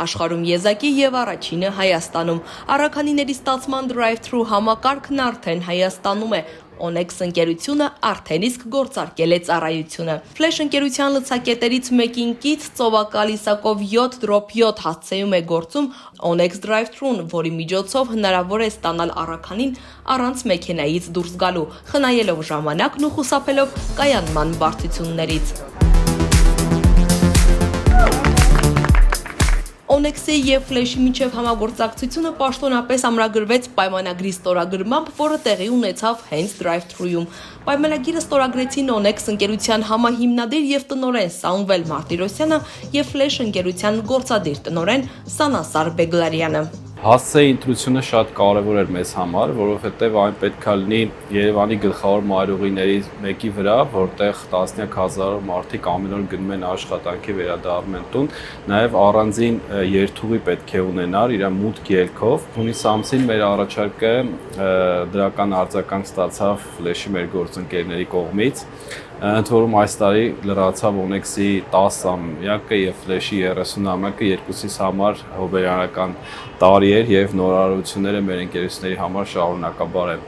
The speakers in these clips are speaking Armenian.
Աշխարհում եզակի եւ առաջինը Հայաստանում։ Առաքանիների ստացման drive-thru համակարգն արդեն Հայաստանում է։ Onex ընկերությունը արդեն իսկ գործարկել է ծառայությունը։ Flash ընկերության լցակետերից մեկին կից ծովակալիսակով 7/7 հասցեում է գործում Onex drive-thru-ն, որի միջոցով հնարավոր է ստանալ առաքանին առանց մեքենայից դուրս գալու, խնայելով ժամանակն ու խուսափելով կայանման բարդություններից։ Onex-ի եւ Flash-ի միջև համագործակցությունը պաշտոնապես ամրագրվեց պայմանագրի ստորագրմամբ, որը տեղի ունեցավ հենց drive-thru-ում։ Պայմանագիրը ստորագրեցին Onex ընկերության համահիմնադիր եւ տնօրեն Սամվել Մարտիրոսյանը եւ Flash ընկերության գործադիր տնօրեն Սանասար Բեգլարյանը։ Հասցեի ընտրությունը շատ կարևոր էր մեզ համար, որովհետև այն պետքա լինի Երևանի գլխավոր մայրուղիներից մեկի վրա, որտեղ տասնյակ հազարով մարդիկ ամեն օր գնում են աշխատանքի վերադառնում են տուն, նաև առանձին երթուղի պետք է ունենար իր մուտք ելքով։ Հունիս ամսին մեր առաջարկը դրական արձագանք ստացավ Flash-ի մեր գործընկերների կողմից։ Ընդ որում այս տարի լրացավ Onex-ի 10-ամյակը եւ Flash-ի 30-ամյակը, երկուսիս համար հոբելյանական տարի էր եւ նորարարությունները մեր ընկերությունների համար շարունակաբար են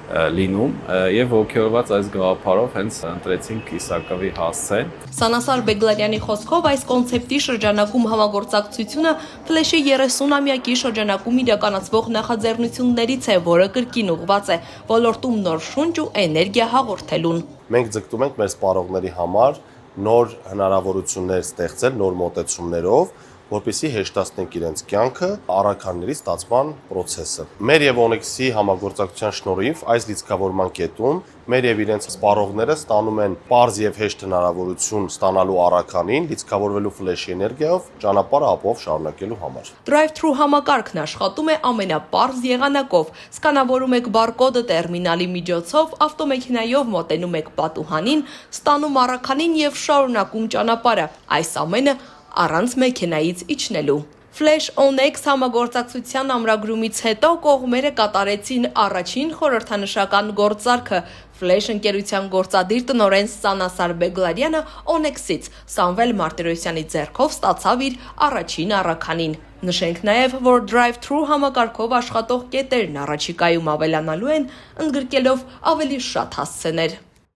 լինում եւ ողջորված այս գաղափարով հենց ընտրեցինք Իսակովի հասցեն։ Սանասար Բեգլարյանի խոսքով այս կոնցեպտի շրջանակում համագործակցությունը Flash-ի 30-ամյակի շրջանակում իրականացվող նախաձեռնություններից է, որը կրկին ուղղված է ոլորտում նոր շունչ ու էներգիա հաղորդելուն։ Մենք ձգտում ենք մեր սպառողների համար նոր հնարավորություններ ստեղծել նոր մոտեցումներով, որպեսզի հեշտացնենք իրենց կյանքը, առաքանների ստացման process-ը։ Մեր եւ Onex-ի համագործակցության շնորհիվ այս լիցքավորման կետում մեր եւ իրենց սպառողները ստանում են պարզ եւ հեշտ հնարավորություն ստանալու առաքանին, լիցքավորվելու Flash-ի էներգիայով ճանապարհը ապով շարունակելու համար։ Drive-thru համակարգն աշխատում է ամենապարզ եղանակով։ Սկանավորում եք բարկոդը տերմինալի միջոցով, ավտոմեքենայով մոտենում եք պատուհանին, ստանում առաքանին եւ շարունակում ճանապարհը։ Այս ամենը առանց մեքենայից իջնելու։ Flash Onex համագործակցության ամրագրումից հետո կողմերը կատարեցին առաջին խորհրդանշական գործարքը։ Flash ընկերության գործադիր տնօրեն Սանասար Բեգլարյանը Onex-ից Սամվել Մարտիրոսյանի ձեռքով ստացավ իր առաջին առաքանին։ Նշենք նաև, որ drive-thru համակարգով աշխատող կետերն առաջիկայում ավելանալու են, ընդգրկելով ավելի շատ հասցեներ։